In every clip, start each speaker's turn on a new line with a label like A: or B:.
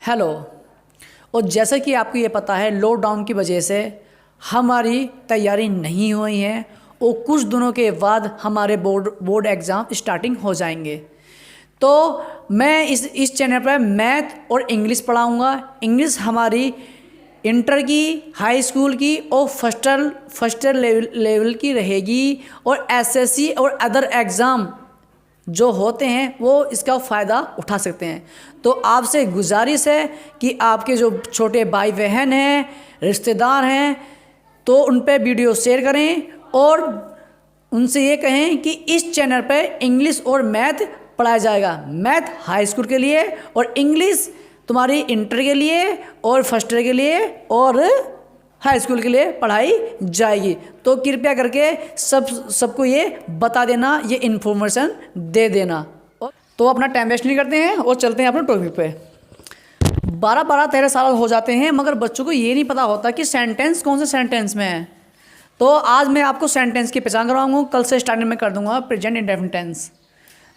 A: Hello. और जैसा कि आपको ये पता है, लॉकडाउन की वजह से हमारी तैयारी नहीं हुई है और कुछ दिनों के बाद हमारे बोर्ड एग्ज़ाम स्टार्टिंग हो जाएंगे। तो मैं इस चैनल पर मैथ और इंग्लिश पढ़ाऊँगा। इंग्लिश हमारी इंटर की, हाई स्कूल की और फर्स्ट लेवल की रहेगी। और एसएससी और अदर एग्ज़ाम जो होते हैं वो इसका फ़ायदा उठा सकते हैं। तो आपसे गुजारिश है कि आपके जो छोटे भाई बहन हैं, रिश्तेदार हैं, तो उन पे वीडियो शेयर करें और उनसे ये कहें कि इस चैनल पे इंग्लिश और मैथ पढ़ाया जाएगा। मैथ हाई स्कूल के लिए और इंग्लिश तुम्हारी इंटर के लिए और फर्स्ट ईयर के लिए और हाई स्कूल के लिए पढ़ाई जाएगी। तो कृपया करके सबको ये बता देना, ये इन्फॉर्मेशन दे देना। तो अपना टाइम वेस्ट नहीं करते हैं और चलते हैं अपने टॉपिक पे। 12-13 साल हो जाते हैं मगर बच्चों को ये नहीं पता होता कि सेंटेंस कौन से सेंटेंस में है। तो आज मैं आपको सेंटेंस की पहचान करवाऊंगा। कल से स्टार्टिंग में कर दूंगा प्रेजेंट इंडेफिनिट टेंस।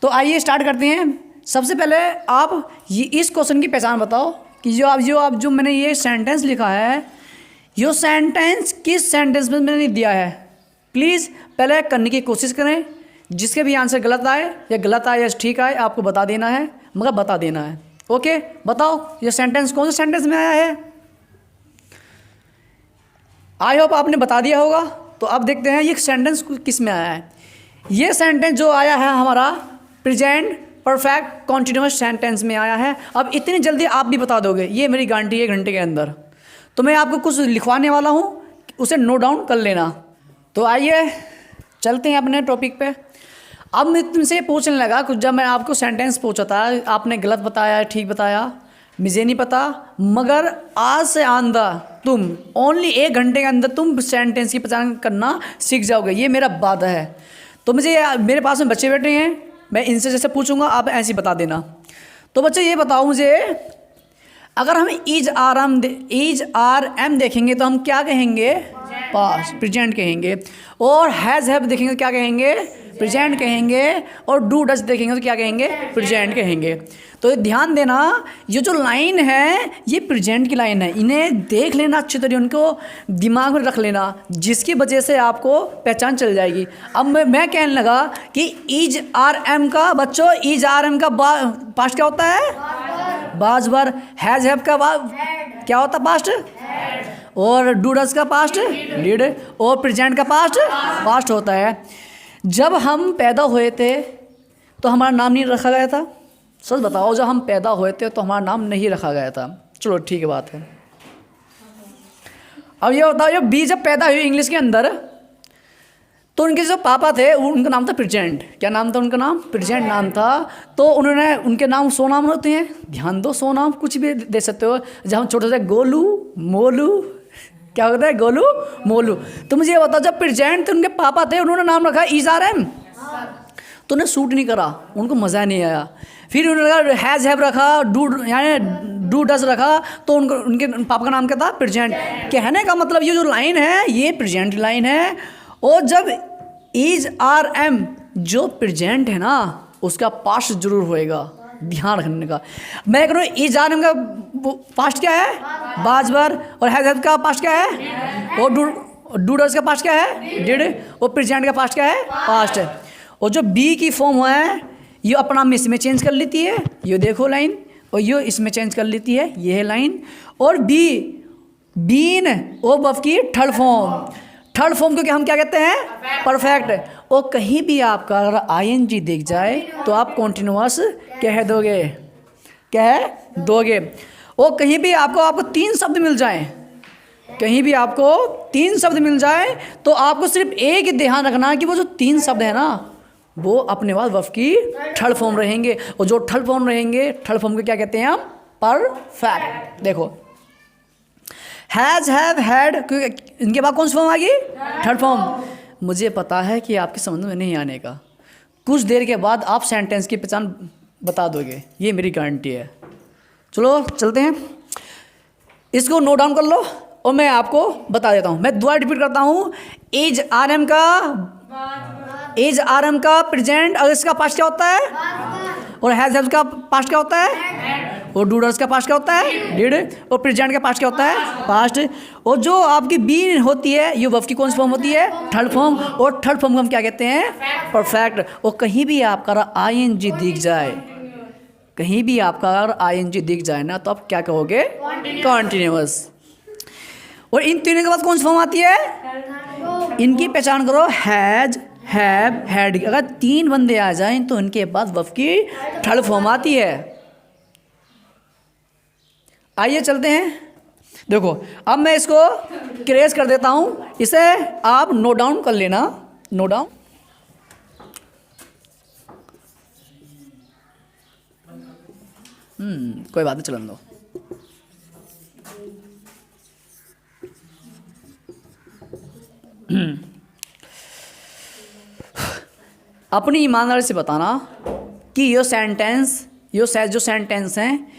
A: तो आइए स्टार्ट करते हैं। सबसे पहले आप ये इस क्वेश्चन की पहचान बताओ कि जो मैंने ये सेंटेंस लिखा है, ये सेंटेंस किस सेंटेंस में मैंने दिया है। प्लीज़ पहले करने की कोशिश करें। जिसके भी आंसर गलत आए या ठीक आए आपको बता देना है, मगर बता देना है। ओके, बताओ ये सेंटेंस कौन से सेंटेंस में आया है। आई होप आपने बता दिया होगा। तो अब देखते हैं ये सेंटेंस किस में आया है। ये सेंटेंस जो आया है हमारा प्रेजेंट परफेक्ट कॉन्टिन्यूअस सेंटेंस में आया है। अब इतनी जल्दी आप भी बता दोगे, ये मेरी गारंटी है 1 घंटे के अंदर। तो मैं आपको कुछ लिखवाने वाला हूँ, उसे नोट डाउन कर लेना। तो आइए चलते हैं अपने टॉपिक पे। अब मैं तुमसे पूछने लगा कुछ, जब मैं आपको सेंटेंस पूछा था आपने गलत बताया ठीक बताया, मुझे नहीं पता, मगर आज से आंदा तुम ओनली 1 घंटे के अंदर तुम सेंटेंस की पहचान करना सीख जाओगे, ये मेरा वादा है। तो मेरे पास में बच्चे बैठे हैं, मैं इनसे जैसे पूछूंगा आप ऐसे ही बता देना। तो बच्चे ये बताओ मुझे, अगर हम इज आर एम देखेंगे तो हम क्या कहेंगे, पास्ट प्रेजेंट कहेंगे। और हैज़ हैव देखेंगे तो क्या कहेंगे, प्रेजेंट कहेंगे। और डू डज देखेंगे तो क्या कहेंगे, प्रेजेंट कहेंगे। तो ध्यान देना, ये जो लाइन है ये प्रेजेंट की लाइन है, इन्हें देख लेना अच्छी तरह, उनको दिमाग में रख लेना, जिसकी वजह से आपको पहचान चल जाएगी। अब मैं कहने लगा कि इज आर एम का, बच्चों इज आर एम का पास्ट क्या होता है, बाज बार। हैज़ हैव का क्या होता है, पास्ट। और डू डज का पास्ट डिड। और प्रेजेंट का पास्ट होता है। जब हम पैदा हुए थे तो हमारा नाम नहीं रखा गया था। सच बताओ, जब हम पैदा हुए थे तो हमारा नाम नहीं रखा गया था। चलो ठीक है, बात है। अब ये बताओ, ये बी जब पैदा हुई इंग्लिश के अंदर तो उनके जो पापा थे उनका नाम था प्रेजेंट। क्या नाम था उनका, नाम प्रेजेंट नाम था। तो उन्होंने, उनके नाम 100 नाम होते हैं, ध्यान दो, 100 नाम कुछ भी दे सकते हो। जब हम छोटे थे गोलू मोलू, क्या होता है, गोलू मोलू। तो मुझे ये बताओ, जब प्रेजेंट थे उनके पापा थे, उन्होंने नाम रखा इज आर एम, तो उन्हें सूट नहीं करा, उनको मज़ा नहीं आया। फिर उन्होंने हैज़ हैव रखा, डू डज रखा, तो उनके पापा का नाम क्या था, प्रेजेंट। कहने का मतलब ये जो लाइन है ये प्रेजेंट लाइन है। और जब इज आर एम जो प्रेजेंट है ना उसका पास्ट जरूर होएगा, ध्यान रखने का। मैं कह रहा हूँ इज आर एम का पास्ट क्या है, बाज बार। और हैज़ हैव का पास्ट क्या है, और डू डज का पास्ट क्या है, डिड। और प्रेजेंट का पास्ट क्या है, पास्ट है। और जो बी की फॉर्म है ये अपना में इसमें चेंज कर लेती है, ये देखो लाइन, और ये इसमें चेंज कर लेती है, ये है लाइन। और बीन ओ बफ की थर्ड फॉर्म को हम क्या कहते हैं, परफेक्ट। और कहीं भी आपका अगर आईएनजी दिख जाए तो आप कॉन्टिन्यूअस कह दोगे। और कहीं भी आपको 3 शब्द मिल जाए, कहीं भी आपको 3 शब्द मिल जाए तो आपको सिर्फ एक ही ध्यान रखना है कि वो जो 3 शब्द है ना वो अपने बाद वर्ब की थर्ड फॉर्म रहेंगे। और जो थर्ड फॉर्म रहेंगे, थर्ड फॉर्म को क्या कहते हैं हम, परफेक्ट। देखो हैज़ हैव हैड, इनके बाद कौन सी फॉर्म आ गई, थर्ड फॉर्म। मुझे पता है कि आपकी समझ में नहीं आने का, कुछ देर के बाद आप सेंटेंस की पहचान बता दोगे, ये मेरी गारंटी है। चलो चलते हैं, इसको नोट डाउन कर लो और मैं आपको बता देता हूँ। मैं दोबारा रिपीट करता हूँ, इज आर एम का प्रेजेंट, और इसका पास्ट क्या होता है, और हैज़ हैव का पास्ट क्या होता है, और डूडर्स का पास्ट क्या होता है? डिड। और प्रेजेंट का पास्ट क्या होता है? पास्ट। और जो आपकी बी होती है ये वर्ब की कौन सी फॉर्म होती है? Third form. और थर्ड फॉर्म को हम क्या कहते हैं? परफेक्ट। और कहीं भी आपका आईएनजी दिख जाए, कहीं भी आपका अगर आईएनजी दिख जाए ना, तो आप क्या कहोगे? कॉन्टिन्यूअस। और इन तीनों के बाद कौन सी फॉर्म आती है? इनकी पहचान करो, हैज, हैव, हैड। अगर तीन बंदे आ जाएं तो इनके बाद वर्ब की थर्ड फॉर्म आती है। आइए चलते हैं। देखो अब मैं इसको क्रेज कर देता हूं, इसे आप नोट डाउन कर लेना। Note down. कोई बात नहीं, चलन दो। अपनी ईमानदारी से बताना कि ये सेंटेंस, जो सेंटेंस हैं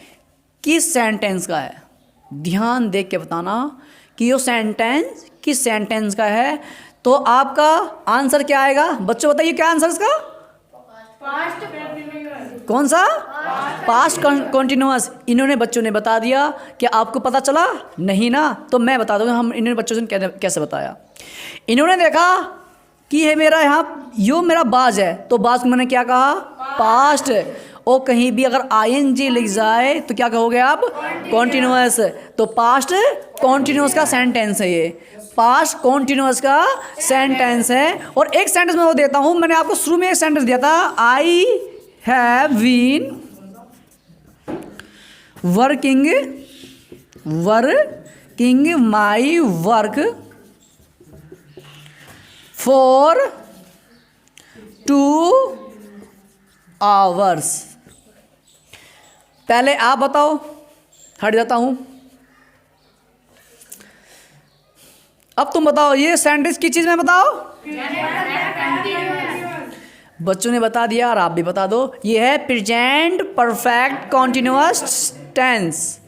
A: किस सेंटेंस का है। ध्यान देख के बताना कि ये सेंटेंस किस सेंटेंस का है। तो आपका आंसर क्या आएगा? बच्चों बताइए क्या आंसर इसका? कौन सा? Past continuous. इन्होंने बच्चों ने बता दिया। क्या आपको पता चला? नहीं ना। तो मैं बता दूंगा हम इन्होंने बच्चों से कैसे बताया। इन्होंने देखा कि ये मेरा यहाँ यो मेरा बाज है, तो बाज को मैंने क्या कहा? पास्ट। और कहीं भी अगर आईएनजी लिख जाए तो क्या कहोगे आप? कॉन्टिन्यूअस। तो पास्ट कॉन्टिन्यूअस का सेंटेंस है ये, पास्ट कॉन्टिन्यूअस का सेंटेंस है। और एक सेंटेंस मैं वो देता हूँ, मैंने आपको शुरू में एक सेंटेंस दिया था, I have been working my work for 2 hours. पहले आप बताओ, हट जाता हूं। अब तुम बताओ ये सेंटेंस किस चीज में? बताओ। बच्चों ने बता दिया और आप भी बता दो। ये है प्रेजेंट परफेक्ट कॉन्टिन्यूअस टेंस।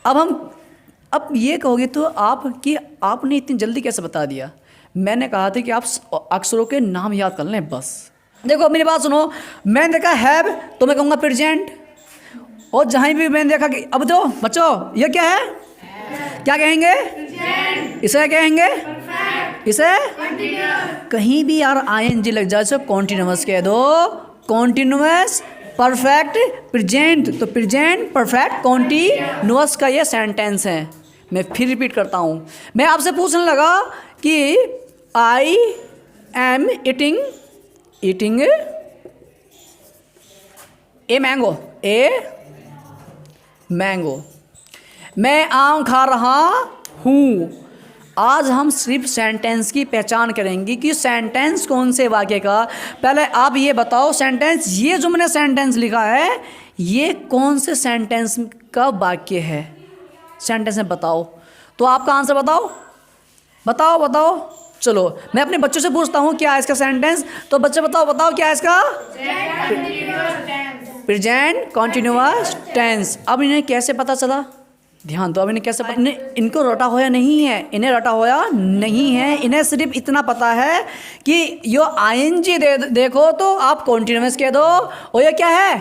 A: अब ये कहोगे तो आप कि आपने इतनी जल्दी कैसे बता दिया? मैंने कहा था कि आप अक्षरों के नाम याद कर लें बस। देखो मेरी बात सुनो, मैंने देखा हैव तो मैं कहूँगा प्रेजेंट। और जहाँ भी मैंने देखा कि अब तो बच्चों ये क्या है? क्या कहेंगे? इसे क्या कहेंगे? इसे कहीं भी यार आईएनजी लग जाए तो कॉन्टिन्यूअस कह दो। Continuous perfect present. तो प्रेजेंट परफेक्ट कॉन्टिन्यूअस का ये सेंटेंस है। मैं फिर रिपीट करता हूँ। मैं आपसे पूछने लगा कि I am eating a mango. मैं आम खा रहा हूँ। आज हम सिर्फ सेंटेंस की पहचान करेंगे कि सेंटेंस कौन से वाक्य का। पहले आप ये बताओ सेंटेंस, ये जो मैंने सेंटेंस लिखा है ये कौन से सेंटेंस का वाक्य है? सेंटेंस में बताओ। तो आपका आंसर बताओ। चलो मैं अपने बच्चों से पूछता हूँ क्या है इसका सेंटेंस। तो बच्चे बताओ क्या है इसका? Present continuous tense. अब इन्हें कैसे पता चला? ध्यान दो। अब इन्हें कैसे पता? इनको रटा होया नहीं है, इन्हें सिर्फ इतना पता है कि यो आईएनजी देखो तो आप कॉन्टिन्यूअस कह दो। और ये क्या है?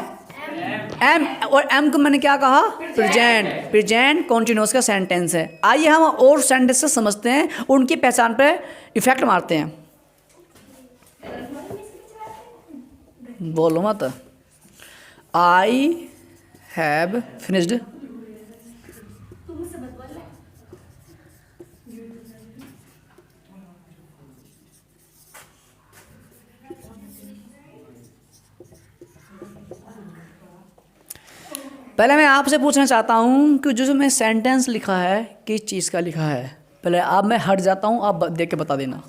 A: एम। और एम को मैंने क्या कहा? प्रेजेंट कॉन्टिन्यूअस का सेंटेंस है। आइए हम और सेंटेंस से समझते हैं, उनकी पहचान पे इफेक्ट मारते हैं। बोलो मत। आई हैव फिनिश्ड पहले मैं आपसे पूछना चाहता हूँ कि जो मैं सेंटेंस लिखा है किस चीज़ का लिखा है। पहले आप मैं हट जाता हूँ, आप देख के बता देना।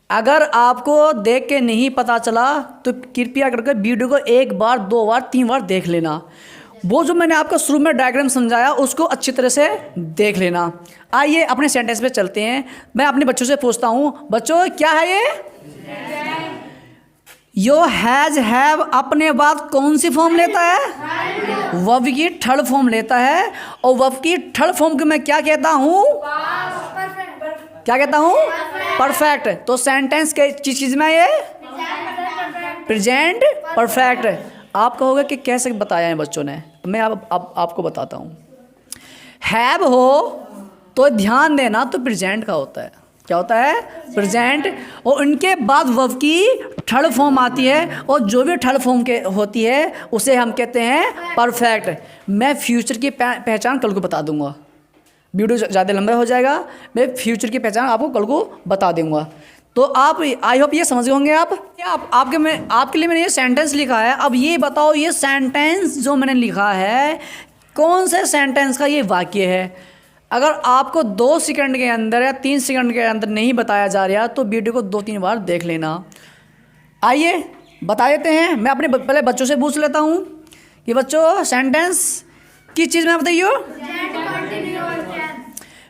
A: अगर आपको देख के नहीं पता चला तो कृपया करके वीडियो को 1 बार 2 बार 3 बार देख लेना। वो जो मैंने आपको शुरू में डायग्राम समझाया उसको अच्छी तरह से देख लेना। आइए अपने सेंटेंस पे चलते हैं। मैं अपने बच्चों से पूछता हूँ, बच्चों क्या है ये? यो हैज हैव अपने बाद कौन सी फॉर्म लेता है? वर्ब की थर्ड फॉर्म लेता है। और वर्ब की थर्ड फॉर्म को मैं क्या कहता हूँ? परफेक्ट। तो सेंटेंस के चीज में ये प्रेजेंट परफेक्ट। आप कहोगे कि कैसे बताया है बच्चों ने, मैं अब आपको बताता हूँ। हैव हो तो ध्यान देना, तो प्रेजेंट का होता है। क्या होता है? प्रेजेंट। और उनके बाद वर्ब की थर्ड फॉर्म आती है, और जो भी थर्ड फॉर्म के होती है उसे हम कहते हैं परफेक्ट। मैं फ्यूचर की पहचान कल को बता दूंगा, वीडियो ज़्यादा लंबा हो जाएगा, मैं फ्यूचर की पहचान आपको कल को बता दूंगा। तो आप, आई होप ये समझ गए होंगे आपके लिए मैंने ये सेंटेंस लिखा है। अब ये बताओ, ये सेंटेंस जो मैंने लिखा है कौन से सेंटेंस का ये वाक्य है? अगर आपको 2 सेकंड के अंदर या 3 सेकंड के अंदर नहीं बताया जा रहा तो वीडियो को 2-3 बार देख लेना। आइए बता देते हैं। मैं अपने पहले बच्चों से पूछ लेता हूँ कि बच्चों सेंटेंस किस चीज़ में बताइए?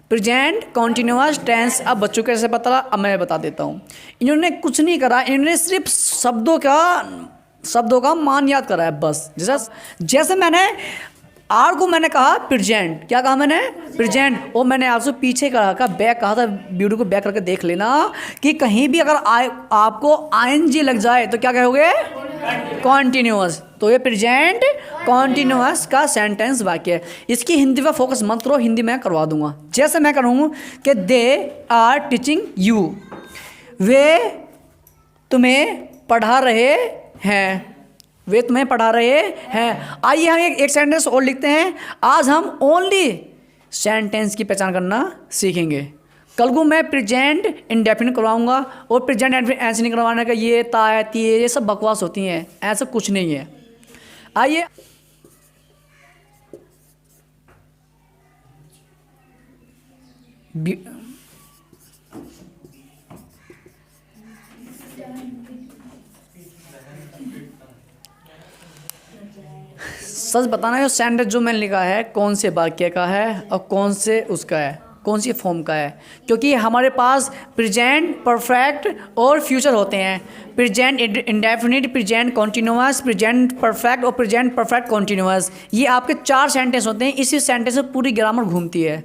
A: Present continuous tense. अब बच्चों को कैसे पता? अब मैं बता देता हूँ। इन्होंने कुछ नहीं करा, इन्होंने सिर्फ शब्दों का मान याद करा है बस। जैसे मैंने आर को मैंने कहा प्रेजेंट, क्या कहा मैंने? प्रेजेंट। और मैंने आपसे पीछे कहा बैक कहा था, वीडियो को बैक करके देख लेना कि कहीं भी अगर आपको आईएनजी लग जाए तो क्या कहोगे? कॉन्टिन्यूअस। तो ये प्रेजेंट कॉन्टिन्यूअस का सेंटेंस वाक्य है। इसकी हिंदी पर फोकस मत करो, हिंदी में करवा दूंगा। जैसे मैं करूँ कि दे आर टीचिंग यू, वे तुम्हें पढ़ा रहे हैं, वे तुम्हें पढ़ा रहे हैं। आइए हम एक सेंटेंस और लिखते हैं। आज हम ओनली सेंटेंस की पहचान करना सीखेंगे। कल को मैं प्रेजेंट इंडेफिनिट करवाऊंगा, और प्रेजेंट इंडेफिनिट ऐसे नहीं करवाने का ये ता है ती है, ये सब बकवास होती हैं, ऐसा कुछ नहीं है। आइए सच बताना है, सेंटेंस जो मैंने लिखा है कौन से वाक्य का है और कौन से उसका है, कौन सी फॉर्म का है। क्योंकि हमारे पास प्रेजेंट, परफेक्ट और फ्यूचर होते हैं। Present indefinite, present continuous, present perfect और प्रेजेंट परफेक्ट कॉन्टिन्यूअस। ये आपके 4 सेंटेंस होते हैं। इसी सेंटेंस में पूरी ग्रामर घूमती है।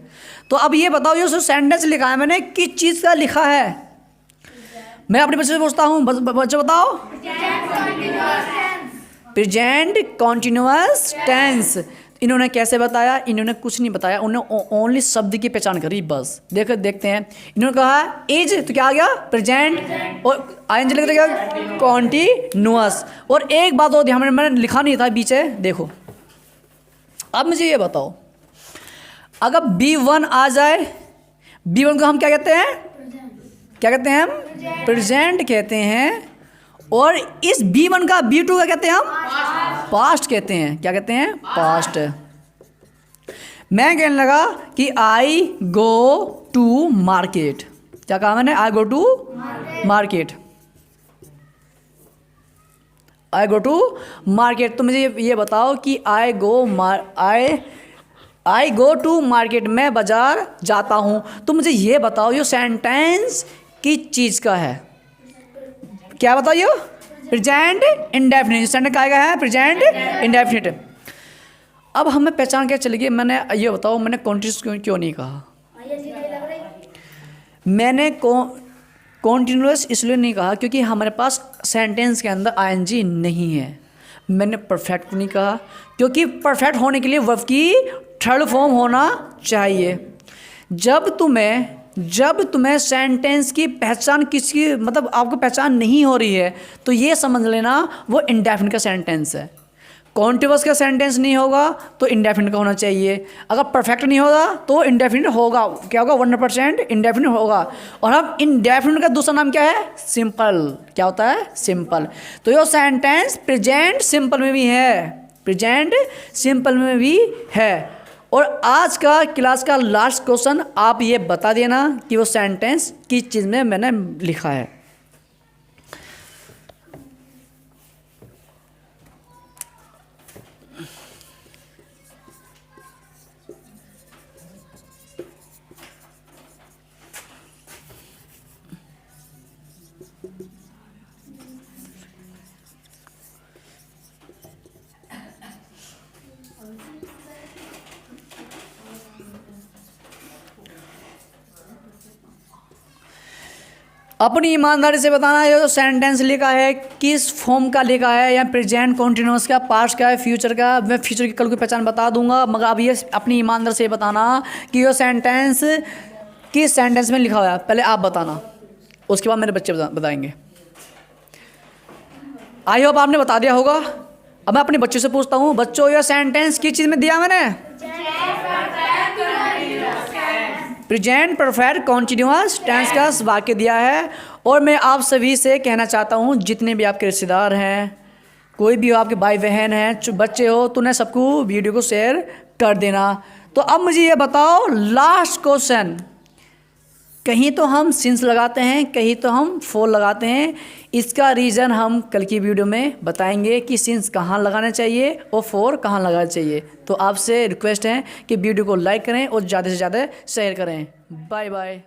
A: तो अब ये बताओ, ये जो सेंटेंस लिखा है मैंने किस चीज़ का लिखा है? मैं अपने बच्चे से पूछता हूँ, बच्चे बताओ। Present continuous tense. इन्होंने कैसे बताया? इन्होंने कुछ नहीं बताया, उन्होंने ओनली शब्द की पहचान करी बस। देखते हैं। इन्होंने कहा इज, तो क्या आ गया? प्रेजेंट। और आईएनजी लिखते क्या? कॉन्टिन्यूअस। और एक बात और ध्यान में, मैंने लिखा नहीं था पीछे, देखो। अब मुझे ये बताओ, अगर B1 आ जाए, B1 को हम क्या कहते हैं? क्या कहते हैं हम? प्रेजेंट कहते हैं। और इस B1 का B2 का कहते हैं हम? पास्ट कहते हैं। क्या कहते हैं? पास्ट। मैं कहने लगा कि आई गो टू मार्केट। क्या कहा मैंने? I go to market. I go to market. तो मुझे ये बताओ कि आई गो टू मार्केट, मैं बाजार जाता हूँ। तो मुझे ये बताओ, ये सेंटेंस किस चीज़ का है? क्या बताइए? Present indefinite. सेंटेंस क्या है? Present indefinite. अब हमें पहचान क्या चलेगी? मैंने ये बताओ, मैंने कॉन्टिन्यूस क्यों नहीं कहा? मैंने कॉन्टिन्यूस इसलिए नहीं कहा क्योंकि हमारे पास सेंटेंस के अंदर आईएनजी नहीं है। मैंने परफेक्ट नहीं कहा क्योंकि परफेक्ट होने के लिए वर्ब की थर्ड फॉर्म होना चाहिए। जब तुम्हें सेंटेंस की पहचान किसी, मतलब आपको पहचान नहीं हो रही है, तो ये समझ लेना वो इंडेफिनिट का सेंटेंस है। कॉन्टिन्यूअस का सेंटेंस नहीं होगा तो इंडेफिनिट का होना चाहिए। अगर परफेक्ट नहीं होगा तो इंडेफिनिट होगा। क्या होगा? 100% इंडेफिनिट होगा। और हम इंडेफिनिट का दूसरा नाम क्या है? सिंपल। क्या होता है? सिंपल। तो ये सेंटेंस प्रेजेंट सिंपल में भी है, प्रेजेंट सिंपल में भी है। और आज का क्लास का लास्ट क्वेश्चन आप ये बता देना कि वो सेंटेंस किस चीज़ में मैंने लिखा है। अपनी ईमानदारी से बताना ये जो सेंटेंस लिखा है किस फॉर्म का लिखा है, या प्रेजेंट कॉन्टिन्यूस का, पास्ट का है, फ्यूचर का। मैं फ्यूचर की कल की पहचान बता दूंगा, मगर अब ये अपनी ईमानदारी से बताना कि ये सेंटेंस किस सेंटेंस में लिखा हुआ है। पहले आप बताना, उसके बाद मेरे बच्चे बताएंगे। आई होप आपने बता दिया होगा। अब मैं अपने बच्चों से पूछता हूँ, बच्चों ये सेंटेंस किस चीज़ में दिया मैंने? प्रेजेंट परफेक्ट कॉन्टिन्यूअस टेंस का वाक्य दिया है। और मैं आप सभी से कहना चाहता हूँ, जितने भी आपके रिश्तेदार हैं, कोई भी हो, आपके भाई बहन हैं, बच्चे हो, तो उन्हें सबको वीडियो को शेयर कर देना। तो अब मुझे ये बताओ, लास्ट क्वेश्चन, कहीं तो हम सिंस लगाते हैं, कहीं तो हम फॉर लगाते हैं। इसका रीज़न हम कल की वीडियो में बताएंगे कि सिंस कहाँ लगाना चाहिए और फॉर कहाँ लगाना चाहिए। तो आपसे रिक्वेस्ट है कि वीडियो को लाइक करें और ज़्यादा से ज़्यादा शेयर करें। Bye bye.